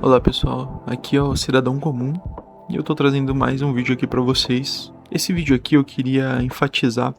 Olá pessoal, aqui é o Cidadão Comum e eu tô trazendo mais um vídeo aqui pra vocês. Esse vídeo aqui eu queria enfatizar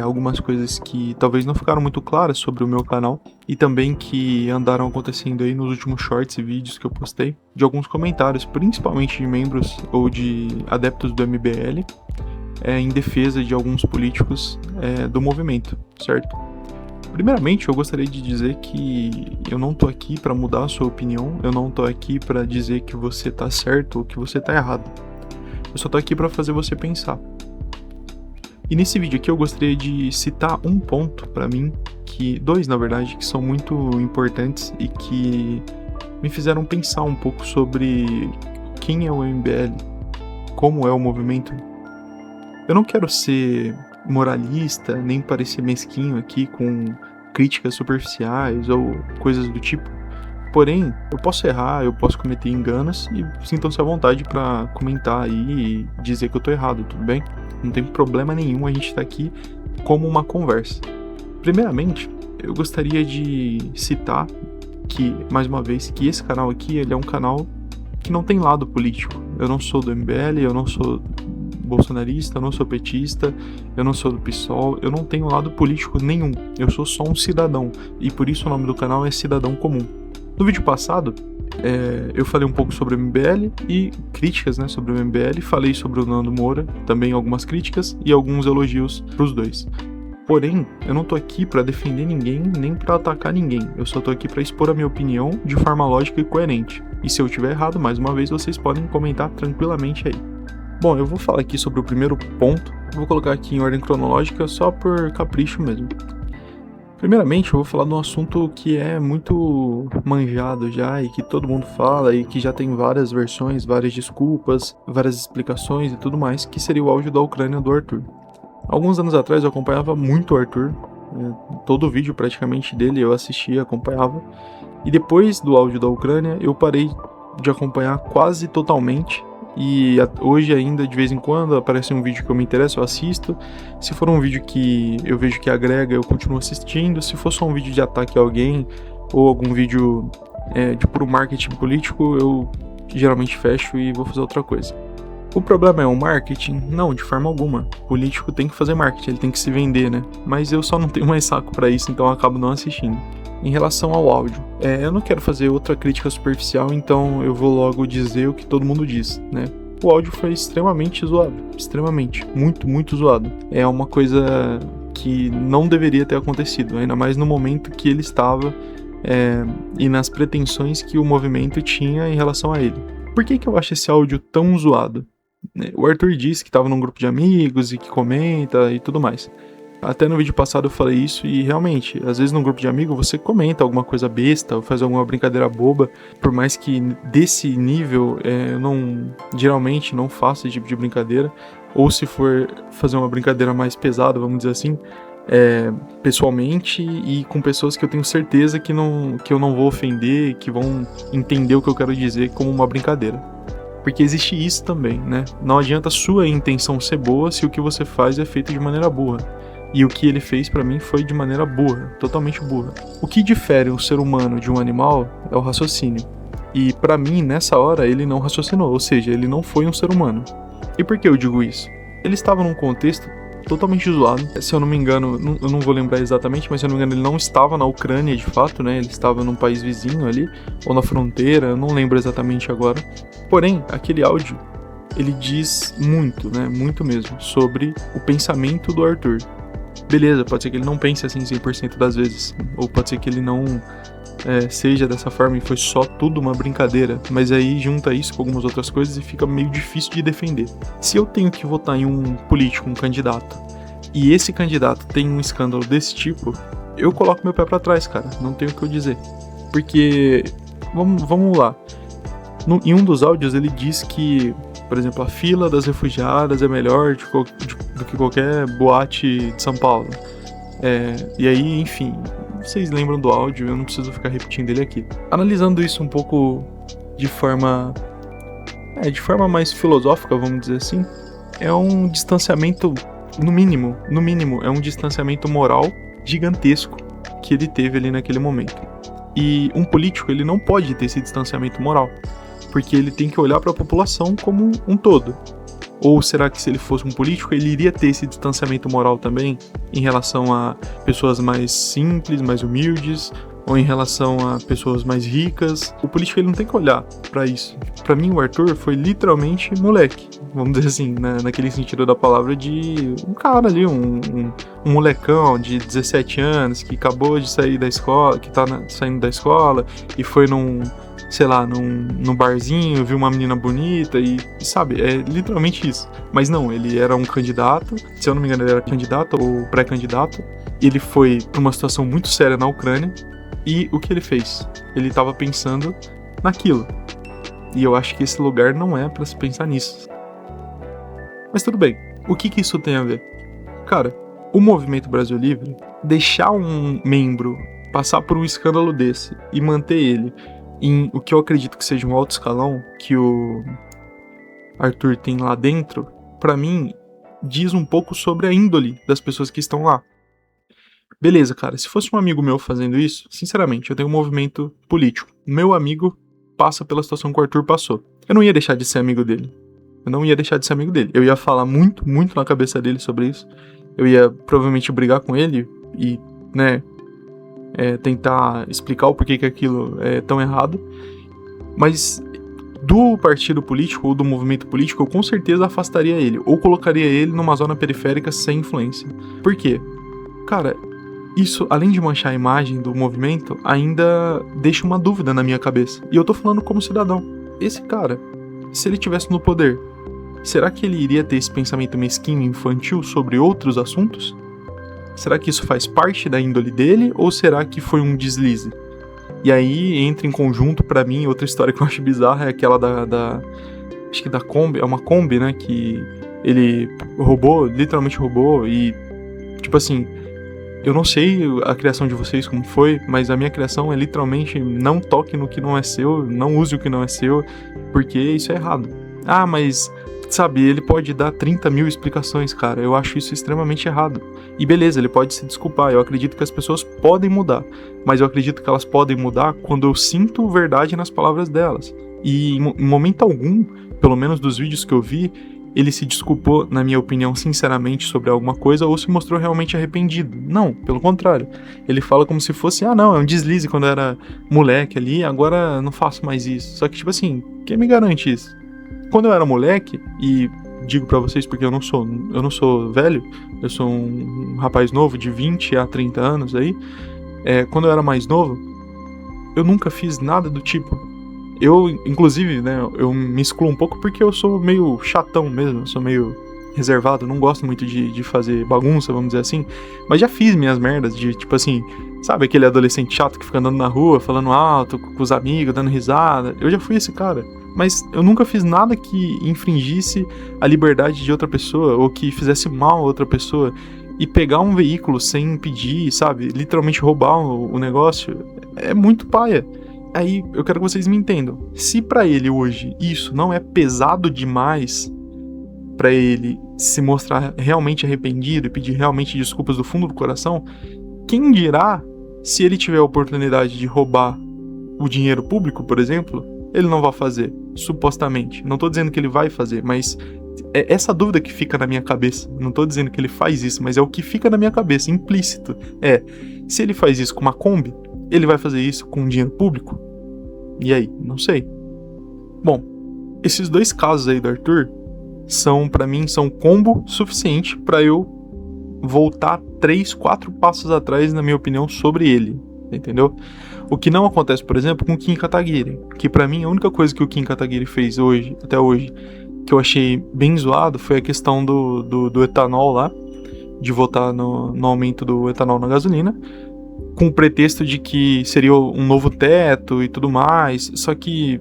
algumas coisas que talvez não ficaram muito claras sobre o meu canal e também que andaram acontecendo aí nos últimos shorts e vídeos que eu postei, de alguns comentários, principalmente de membros ou de adeptos do MBL, em defesa de alguns políticos do movimento, certo? Primeiramente, eu gostaria de dizer que eu não tô aqui pra mudar a sua opinião, eu não tô aqui pra dizer que você tá certo ou que você tá errado. Eu só tô aqui pra fazer você pensar. E nesse vídeo aqui eu gostaria de citar um ponto pra mim, dois na verdade, que são muito importantes e que me fizeram pensar um pouco sobre quem é o MBL, como é o movimento. Eu não quero ser moralista, nem parecer mesquinho aqui com críticas superficiais ou coisas do tipo. Porém, eu posso errar, eu posso cometer enganos e sintam-se à vontade pra comentar aí e dizer que eu tô errado, tudo bem? Não tem problema nenhum, a gente tá aqui como uma conversa. Primeiramente, eu gostaria de citar que, mais uma vez, que esse canal aqui, ele é um canal que não tem lado político. Eu não sou do MBL, eu não sou bolsonarista, eu não sou petista, eu não sou do PSOL, eu não tenho lado político nenhum, eu sou só um cidadão, e por isso o nome do canal é Cidadão Comum. No vídeo passado, eu falei um pouco sobre o MBL e críticas, sobre o MBL, falei sobre o Nando Moura, também algumas críticas e alguns elogios pros dois. Porém, eu não tô aqui pra defender ninguém, nem pra atacar ninguém, eu só tô aqui pra expor a minha opinião de forma lógica e coerente. E se eu tiver errado, mais uma vez, vocês podem comentar tranquilamente aí. Bom, eu vou falar aqui sobre o primeiro ponto, vou colocar aqui em ordem cronológica só por capricho mesmo. Primeiramente, eu vou falar de um assunto que é muito manjado já e que todo mundo fala e que já tem várias versões, várias desculpas, várias explicações e tudo mais, que seria o áudio da Ucrânia do Arthur. Alguns anos atrás eu acompanhava muito o Arthur, todo vídeo praticamente dele eu assistia, acompanhava, e depois do áudio da Ucrânia eu parei de acompanhar quase totalmente. E hoje ainda, de vez em quando, aparece um vídeo que eu me interesso, eu assisto. Se for um vídeo que eu vejo que agrega, eu continuo assistindo. Se for só um vídeo de ataque a alguém, ou algum vídeo de puro marketing político, eu geralmente fecho e vou fazer outra coisa. O problema é o marketing? Não, de forma alguma. O político tem que fazer marketing, ele tem que se vender, né? Mas eu só não tenho mais saco pra isso, então eu acabo não assistindo. Em relação ao áudio, eu não quero fazer outra crítica superficial, então eu vou logo dizer o que todo mundo diz, né? O áudio foi extremamente zoado, extremamente, muito zoado. É uma coisa que não deveria ter acontecido, ainda mais no momento que ele estava e nas pretensões que o movimento tinha em relação a ele. Por que eu acho esse áudio tão zoado? O Arthur disse que estava num grupo de amigos e que comenta e tudo mais. Até no vídeo passado eu falei isso e realmente, às vezes num grupo de amigos você comenta alguma coisa besta ou faz alguma brincadeira boba, por mais que desse nível eu geralmente não faço esse tipo de brincadeira, ou se for fazer uma brincadeira mais pesada, vamos dizer assim, pessoalmente e com pessoas que eu tenho certeza que eu não vou ofender, que vão entender o que eu quero dizer como uma brincadeira. Porque existe isso também, né? Não adianta a sua intenção ser boa se o que você faz é feito de maneira burra. E o que ele fez pra mim foi de maneira burra, totalmente burra. O que difere um ser humano de um animal é o raciocínio. E pra mim, nessa hora, ele não raciocinou, ou seja, ele não foi um ser humano. E por que eu digo isso? Ele estava num contexto totalmente zoado. Se eu não me engano, eu não vou lembrar exatamente, mas se eu não me engano, ele não estava na Ucrânia de fato, né? Ele estava num país vizinho ali, ou na fronteira, eu não lembro exatamente agora. Porém, aquele áudio, ele diz muito, né? Muito mesmo, sobre o pensamento do Arthur. Beleza, pode ser que ele não pense assim 100% das vezes, ou pode ser que ele não seja dessa forma e foi só tudo uma brincadeira, mas aí junta isso com algumas outras coisas e fica meio difícil de defender. Se eu tenho que votar em um político, um candidato, e esse candidato tem um escândalo desse tipo, eu coloco meu pé pra trás, cara, não tenho o que eu dizer. Porque, vamos lá, em um dos áudios ele diz que, por exemplo, a fila das refugiadas é melhor do que qualquer boate de São Paulo. E aí, enfim, vocês lembram do áudio, eu não preciso ficar repetindo ele aqui. Analisando isso um pouco de forma mais filosófica, vamos dizer assim, é um distanciamento, no mínimo, é um distanciamento moral gigantesco que ele teve ali naquele momento. E um político, ele não pode ter esse distanciamento moral, porque ele tem que olhar para a população como um todo. Ou será que se ele fosse um político, ele iria ter esse distanciamento moral também em relação a pessoas mais simples, mais humildes, ou em relação a pessoas mais ricas? O político, ele não tem que olhar pra isso. Pra mim, o Arthur foi literalmente moleque, vamos dizer assim, naquele sentido da palavra, de um cara ali, um molecão de 17 anos que acabou de sair da escola, que tá saindo da escola e foi num barzinho, viu uma menina bonita e sabe, é literalmente isso. Mas não, ele era um candidato, se eu não me engano ele era candidato ou pré-candidato, ele foi pra uma situação muito séria na Ucrânia e o que ele fez? Ele tava pensando naquilo. E eu acho que esse lugar não é pra se pensar nisso. Mas tudo bem, o que isso tem a ver? Cara, o Movimento Brasil Livre, deixar um membro passar por um escândalo desse e manter ele em o que eu acredito que seja um alto escalão que o Arthur tem lá dentro, pra mim, diz um pouco sobre a índole das pessoas que estão lá. Beleza, cara, se fosse um amigo meu fazendo isso, sinceramente, eu tenho um movimento político. Meu amigo passa pela situação que o Arthur passou. Eu não ia deixar de ser amigo dele. Eu ia falar muito, muito na cabeça dele sobre isso. Eu ia provavelmente brigar com ele e, tentar explicar o porquê que aquilo é tão errado. Mas do partido político ou do movimento político, eu com certeza afastaria ele. Ou colocaria ele numa zona periférica sem influência. Por quê? Cara, isso, além de manchar a imagem do movimento, ainda deixa uma dúvida na minha cabeça. E eu tô falando como cidadão. Esse cara, se ele tivesse no poder, será que ele iria ter esse pensamento mesquinho e infantil sobre outros assuntos? Será que isso faz parte da índole dele ou será que foi um deslize? E aí entra em conjunto, pra mim, outra história que eu acho bizarra é aquela acho que da Kombi, é uma Kombi, né, que ele literalmente roubou e, tipo assim, eu não sei a criação de vocês como foi, mas a minha criação é literalmente não toque no que não é seu, não use o que não é seu, porque isso é errado. Ah, mas, sabe, ele pode dar 30 mil explicações, cara, eu acho isso extremamente errado. E beleza, ele pode se desculpar, eu acredito que as pessoas podem mudar, mas eu acredito que elas podem mudar quando eu sinto verdade nas palavras delas. E em momento algum, pelo menos dos vídeos que eu vi, ele se desculpou, na minha opinião, sinceramente sobre alguma coisa ou se mostrou realmente arrependido. Não, pelo contrário. Ele fala como se fosse, é um deslize quando eu era moleque ali, agora não faço mais isso. Só que, tipo assim, quem me garante isso? Quando eu era moleque, e digo pra vocês porque eu não sou velho, eu sou um rapaz novo de 20 a 30 anos aí, quando eu era mais novo, eu nunca fiz nada do tipo. Eu, inclusive, eu me excluo um pouco porque eu sou meio chatão mesmo, eu sou meio reservado, não gosto muito de fazer bagunça, vamos dizer assim, mas já fiz minhas merdas de, tipo assim, sabe aquele adolescente chato que fica andando na rua, falando alto, com os amigos, dando risada? Eu já fui esse cara, mas eu nunca fiz nada que infringisse a liberdade de outra pessoa, ou que fizesse mal a outra pessoa, e pegar um veículo sem impedir, sabe, literalmente roubar o negócio, é muito paia. Aí eu quero que vocês me entendam. Se pra ele hoje isso não é pesado demais pra ele se mostrar realmente arrependido e pedir realmente desculpas do fundo do coração, quem dirá se ele tiver a oportunidade de roubar o dinheiro público, por exemplo, ele não vai fazer, supostamente. Não tô dizendo que ele vai fazer, mas é essa dúvida que fica na minha cabeça. Não tô dizendo que ele faz isso, mas é o que fica na minha cabeça, implícito. Se ele faz isso com uma Kombi, ele vai fazer isso com dinheiro público? E aí? Não sei. Bom, esses dois casos aí do Arthur pra mim, são combo suficiente pra eu voltar 3, 4 passos atrás, na minha opinião, sobre ele. Entendeu? O que não acontece, por exemplo, com o Kim Kataguiri. Que pra mim, a única coisa que o Kim Kataguiri fez até hoje, que eu achei bem zoado, foi a questão do etanol lá, de votar no aumento do etanol na gasolina, com o pretexto de que seria um novo teto e tudo mais, só que,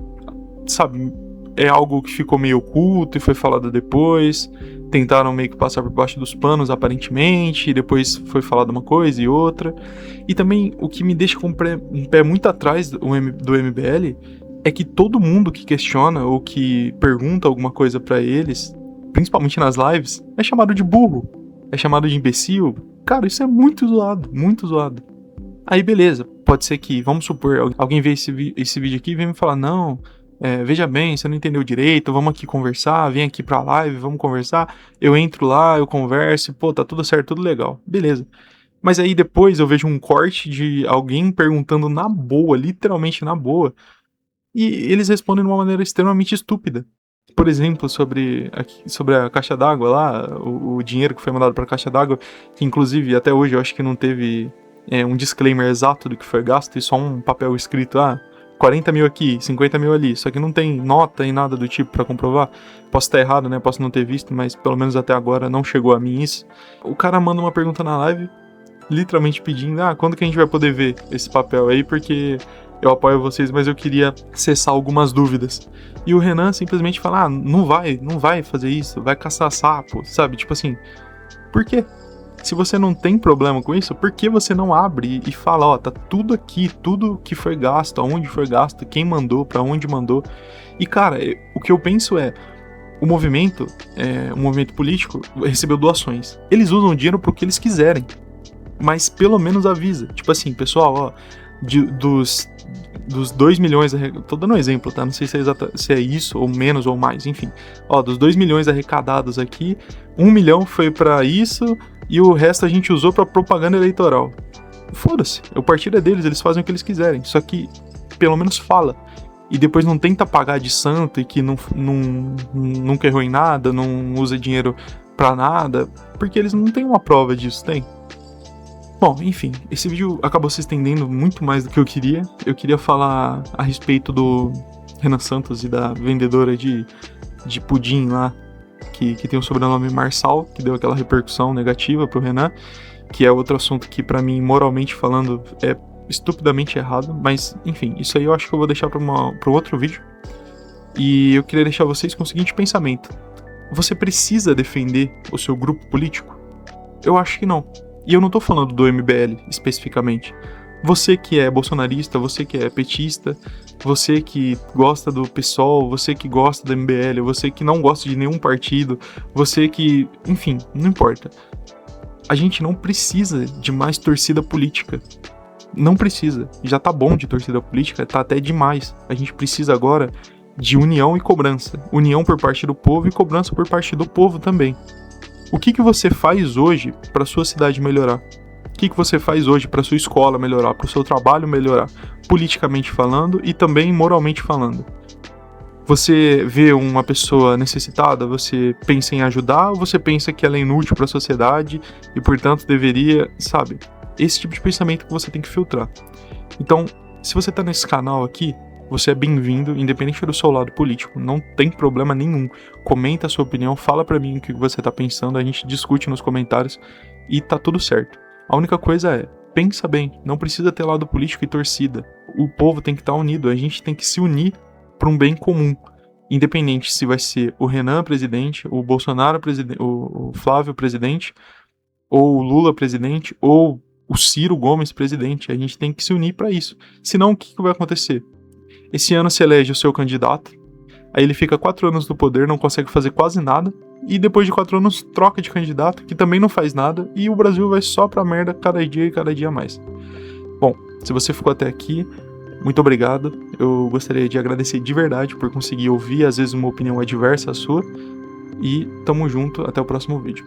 sabe, é algo que ficou meio oculto e foi falado depois, tentaram meio que passar por baixo dos panos aparentemente, e depois foi falado uma coisa e outra, e também o que me deixa com um pé muito atrás do MBL é que todo mundo que questiona ou que pergunta alguma coisa pra eles, principalmente nas lives, é chamado de burro, é chamado de imbecil. Cara, isso é muito zoado, muito zoado. Aí beleza, pode ser que, vamos supor, alguém vê esse vídeo aqui e vem me falar, não, veja bem, você não entendeu direito, vamos aqui conversar, vem aqui pra live, vamos conversar. Eu entro lá, eu converso, pô, tá tudo certo, tudo legal, beleza. Mas aí depois eu vejo um corte de alguém perguntando na boa, literalmente na boa, e eles respondem de uma maneira extremamente estúpida. Por exemplo, sobre a caixa d'água lá, o dinheiro que foi mandado pra caixa d'água, que inclusive até hoje eu acho que não teve um disclaimer exato do que foi gasto, e só um papel escrito, 40 mil aqui, 50 mil ali, só que não tem nota e nada do tipo pra comprovar. Posso estar errado, né, posso não ter visto, mas pelo menos até agora não chegou a mim isso. O cara manda uma pergunta na live, literalmente pedindo, quando que a gente vai poder ver esse papel aí, porque eu apoio vocês, mas eu queria cessar algumas dúvidas. E o Renan simplesmente fala, não vai fazer isso, vai caçar sapo, sabe? Tipo assim, por quê? Se você não tem problema com isso, por que você não abre e fala, tá tudo aqui, tudo que foi gasto, aonde foi gasto, quem mandou, pra onde mandou. E cara, o que eu penso é, o movimento político recebeu doações. Eles usam o dinheiro pro que eles quiserem, mas pelo menos avisa. Tipo assim, pessoal, dos 2 milhões, tô dando um exemplo, tá? Não sei se é isso, ou menos, ou mais, enfim. Dos 2 milhões arrecadados aqui, 1 milhão foi pra isso, e o resto a gente usou pra propaganda eleitoral. Foda-se, o partido é deles, eles fazem o que eles quiserem, só que pelo menos fala. E depois não tenta pagar de santo e que nunca errou em nada, não usa dinheiro pra nada, porque eles não têm uma prova disso, tem? Bom, enfim, esse vídeo acabou se estendendo muito mais do que eu queria. Eu queria falar a respeito do Renan Santos e da vendedora de pudim lá, que tem o sobrenome Marçal, que deu aquela repercussão negativa pro Renan, que é outro assunto que pra mim, moralmente falando, é estupidamente errado, mas enfim, isso aí eu acho que eu vou deixar pra outro vídeo. E eu queria deixar vocês com o seguinte pensamento: você precisa defender o seu grupo político? Eu acho que não. E eu não tô falando do MBL especificamente. Você que é bolsonarista, você que é petista, você que gosta do PSOL, você que gosta do MBL, você que não gosta de nenhum partido, você que... Enfim, não importa. A gente não precisa de mais torcida política. Não precisa. Já tá bom de torcida política, tá até demais. A gente precisa agora de união e cobrança. União por parte do povo e cobrança por parte do povo também. O que você faz hoje para sua cidade melhorar? O que você faz hoje para sua escola melhorar, para o seu trabalho melhorar, politicamente falando e também moralmente falando? Você vê uma pessoa necessitada, você pensa em ajudar, ou você pensa que ela é inútil para a sociedade e, portanto, deveria, sabe? Esse tipo de pensamento que você tem que filtrar. Então, se você tá nesse canal aqui, você é bem-vindo, independente do seu lado político, não tem problema nenhum. Comenta a sua opinião, fala pra mim o que você tá pensando, a gente discute nos comentários e tá tudo certo. A única coisa é, pensa bem, não precisa ter lado político e torcida. O povo tem que estar unido, a gente tem que se unir para um bem comum. Independente se vai ser o Renan presidente, o Bolsonaro presidente, o Flávio presidente, ou o Lula presidente, ou o Ciro Gomes presidente. A gente tem que se unir para isso. Senão, o que vai acontecer? Esse ano se elege o seu candidato, aí ele fica 4 anos no poder, não consegue fazer quase nada, e depois de 4 anos troca de candidato, que também não faz nada, e o Brasil vai só pra merda cada dia e cada dia mais. Bom, se você ficou até aqui, muito obrigado. Eu gostaria de agradecer de verdade por conseguir ouvir, às vezes, uma opinião adversa à sua, e tamo junto, até o próximo vídeo.